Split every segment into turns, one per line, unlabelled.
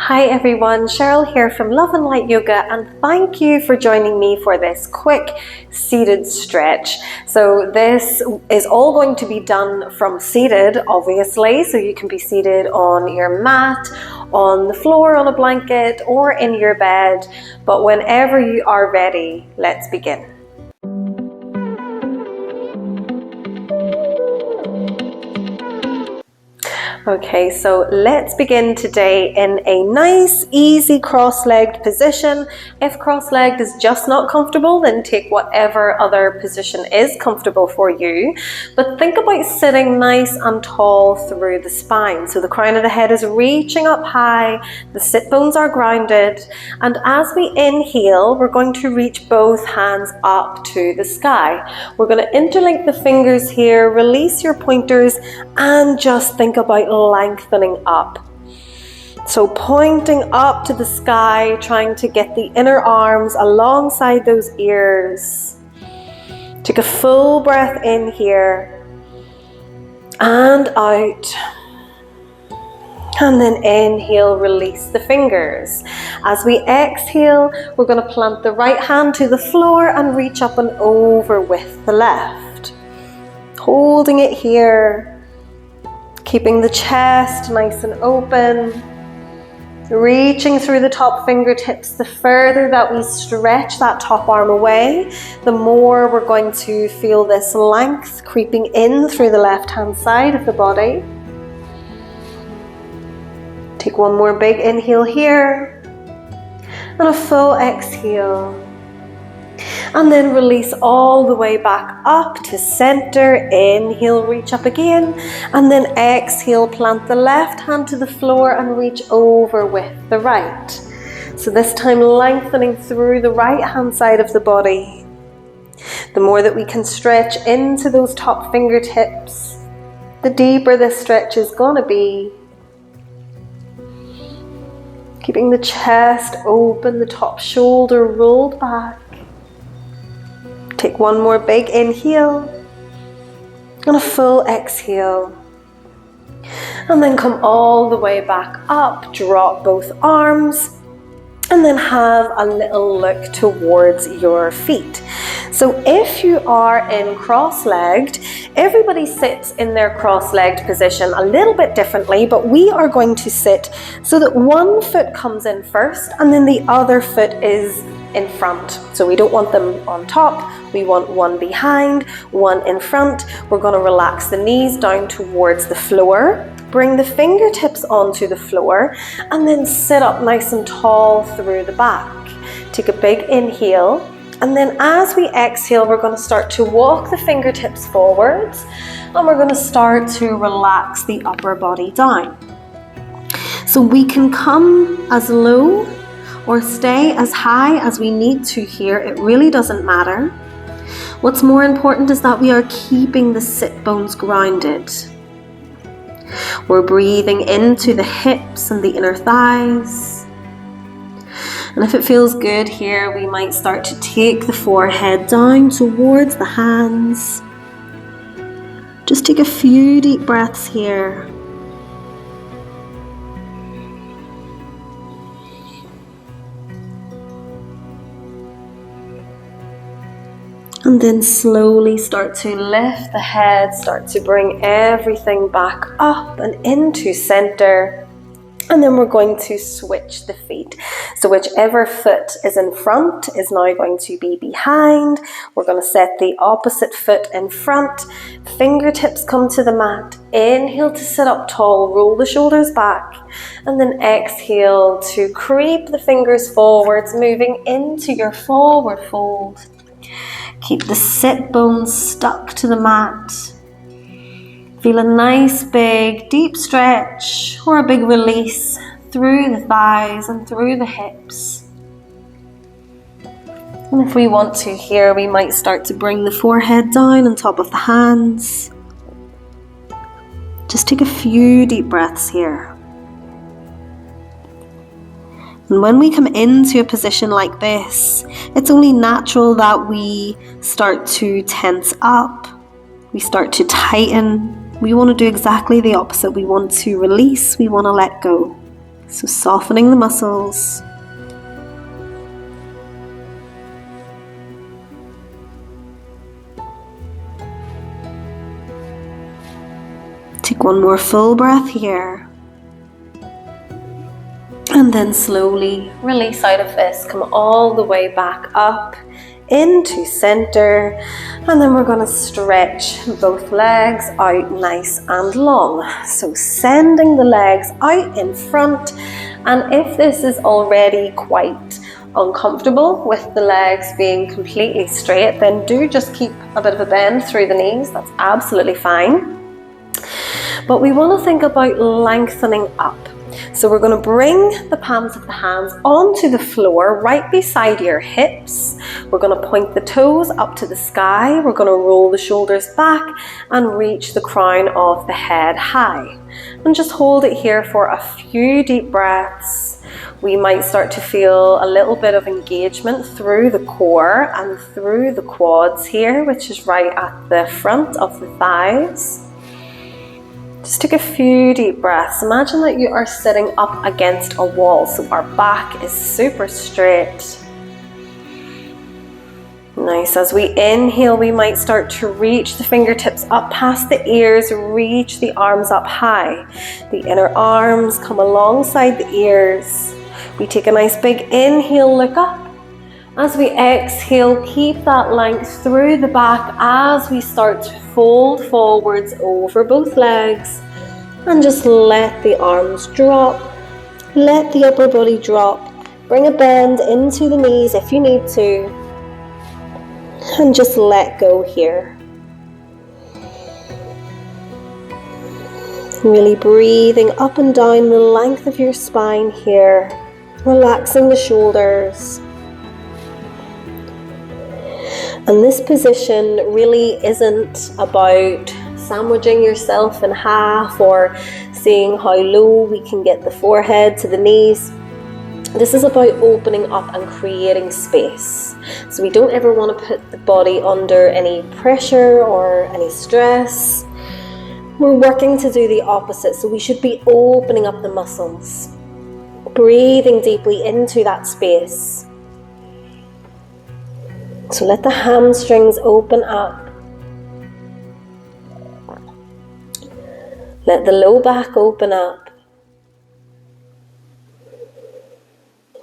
Hi everyone, Cheryl here from Love and Light Yoga, and thank you for joining me for this quick seated stretch. So this is all going to be done from seated, obviously, so you can be seated on your mat, on the floor, on a blanket, or in your bed, but whenever you are ready, let's begin. Okay, so let's begin today in a nice, easy cross-legged position. If cross-legged is just not comfortable, then take whatever other position is comfortable for you. But think about sitting nice and tall through the spine. So the crown of the head is reaching up high, the sit bones are grounded, and as we inhale, we're going to reach both hands up to the sky. We're going to interlink the fingers here, release your pointers, and just think about lengthening up. So pointing up to the sky, trying to get the inner arms alongside those ears. Take a full breath in here and out. And then inhale, release the fingers. As we exhale, we're going to plant the right hand to the floor and reach up and over with the left. Holding it here. Keeping the chest nice and open, reaching through the top fingertips. The further that we stretch that top arm away, the more we're going to feel this length creeping in through the left-hand side of the body. Take one more big inhale here, and a full exhale. And then release all the way back up to center. Inhale, reach up again. And then exhale, plant the left hand to the floor and reach over with the right. So this time lengthening through the right hand side of the body. The more that we can stretch into those top fingertips, the deeper this stretch is going to be. Keeping the chest open, the top shoulder rolled back. Take one more big inhale and a full exhale. And then come all the way back up, drop both arms, and then have a little look towards your feet. So if you are in cross-legged, everybody sits in their cross-legged position a little bit differently, but we are going to sit so that one foot comes in first and then the other foot is in front. So we don't want them on top, we want one behind, one in front. We're going to relax the knees down towards the floor, bring the fingertips onto the floor, and then sit up nice and tall through the back. Take a big inhale, and then as we exhale, we're going to start to walk the fingertips forwards, and we're going to start to relax the upper body down. So we can come as low or stay as high as we need to here. It really doesn't matter. What's more important is that we are keeping the sit bones grounded. We're breathing into the hips and the inner thighs. And if it feels good here, we might start to take the forehead down towards the hands. Just take a few deep breaths here. And then slowly start to lift the head, start to bring everything back up and into center. And then we're going to switch the feet. So whichever foot is in front is now going to be behind. We're going to set the opposite foot in front. Fingertips come to the mat. Inhale to sit up tall, roll the shoulders back. And then exhale to creep the fingers forwards, moving into your forward fold. Keep the sit bones stuck to the mat. Feel a nice big deep stretch or a big release through the thighs and through the hips. And if we want to here, we might start to bring the forehead down on top of the hands. Just take a few deep breaths here. And when we come into a position like this, it's only natural that we start to tense up, we start to tighten. We want to do exactly the opposite. We want to release, we want to let go. So softening the muscles. Take one more full breath here. And then slowly release out of this. Come all the way back up into center. And then we're going to stretch both legs out nice and long. So sending the legs out in front. And if this is already quite uncomfortable with the legs being completely straight, then do just keep a bit of a bend through the knees. That's absolutely fine. But we want to think about lengthening up. So we're going to bring the palms of the hands onto the floor right beside your hips. We're going to point the toes up to the sky. We're going to roll the shoulders back and reach the crown of the head high. And just hold it here for a few deep breaths. We might start to feel a little bit of engagement through the core and through the quads here, which is right at the front of the thighs. Just take a few deep breaths. Imagine that you are sitting up against a wall, so our back is super straight. Nice. As we inhale, we might start to reach the fingertips up past the ears, reach the arms up high. The inner arms come alongside the ears. We take a nice big inhale, look up. As we exhale, keep that length through the back as we start to fold forwards over both legs. And just let the arms drop. Let the upper body drop. Bring a bend into the knees if you need to. And just let go here. Really breathing up and down the length of your spine here. Relaxing the shoulders. And this position really isn't about sandwiching yourself in half or seeing how low we can get the forehead to the knees. This is about opening up and creating space. So we don't ever want to put the body under any pressure or any stress. We're working to do the opposite, so we should be opening up the muscles. Breathing deeply into that space. So let the hamstrings open up. Let the low back open up.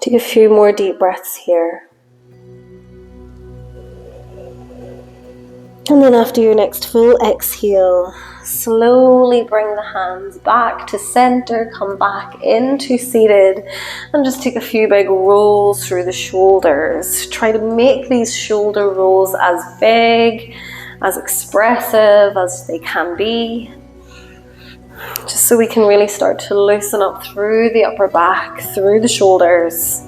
Take a few more deep breaths here. And then after your next full exhale, slowly bring the hands back to center, come back into seated, and just take a few big rolls through the shoulders. Try to make these shoulder rolls as big, as expressive as they can be, just so we can really start to loosen up through the upper back, through the shoulders.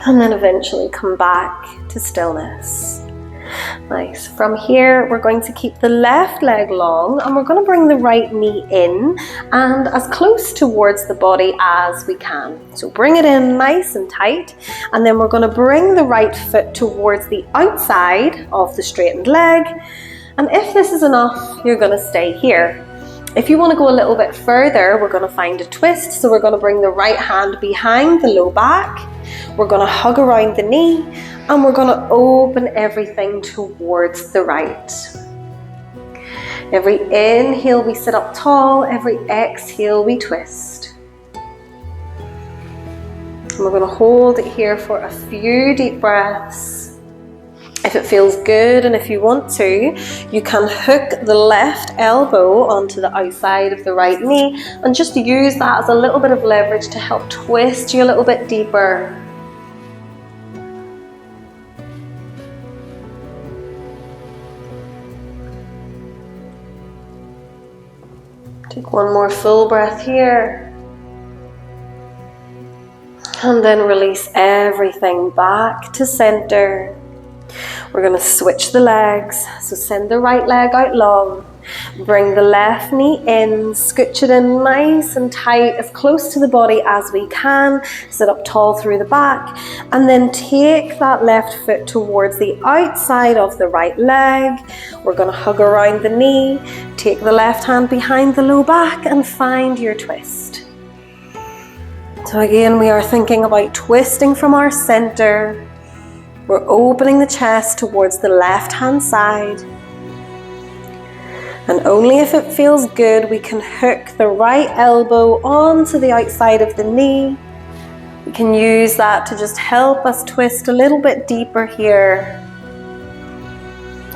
And then eventually come back to stillness. Nice. From here, we're going to keep the left leg long and we're going to bring the right knee in and as close towards the body as we can. So bring it in nice and tight, and then we're going to bring the right foot towards the outside of the straightened leg. And if this is enough, you're going to stay here. If you want to go a little bit further, we're going to find a twist. So we're going to bring the right hand behind the low back. We're going to hug around the knee and we're going to open everything towards the right. Every inhale we sit up tall, every exhale we twist. And we're going to hold it here for a few deep breaths. If it feels good and if you want to, you can hook the left elbow onto the outside of the right knee and just use that as a little bit of leverage to help twist you a little bit deeper. Take one more full breath here. And then release everything back to center. We're going to switch the legs. So send the right leg out long. Bring the left knee in, scooch it in nice and tight, as close to the body as we can. Sit up tall through the back, and then take that left foot towards the outside of the right leg. We're going to hug around the knee, take the left hand behind the low back and find your twist. So again, we are thinking about twisting from our center. We're opening the chest towards the left hand side. And only if it feels good, we can hook the right elbow onto the outside of the knee. We can use that to just help us twist a little bit deeper here.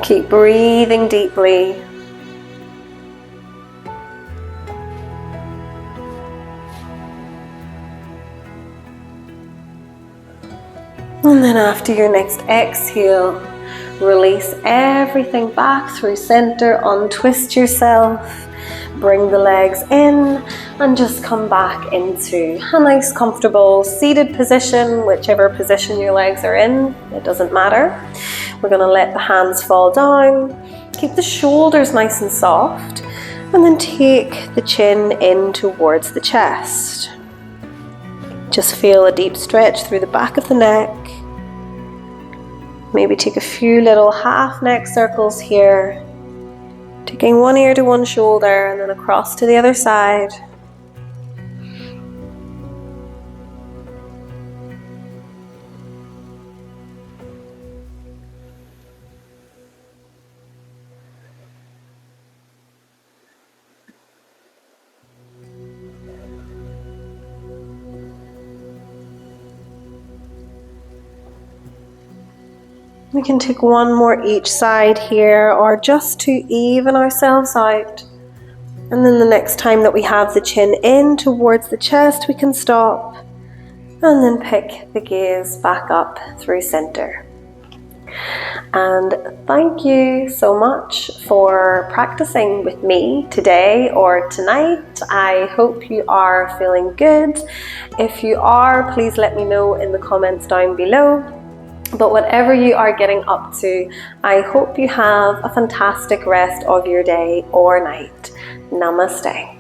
Keep breathing deeply. And then after your next exhale, release everything back through center, untwist yourself, bring the legs in and just come back into a nice comfortable seated position, whichever position your legs are in, it doesn't matter. We're going to let the hands fall down, keep the shoulders nice and soft, and then take the chin in towards the chest. Just feel a deep stretch through the back of the neck. Maybe take a few little half neck circles here. Taking one ear to one shoulder and then across to the other side. We can take one more each side here, or just to even ourselves out. And then the next time that we have the chin in towards the chest, we can stop and then pick the gaze back up through center. And thank you so much for practicing with me today or tonight. I hope you are feeling good. If you are, please let me know in the comments down below. But whatever you are getting up to, I hope you have a fantastic rest of your day or night. Namaste.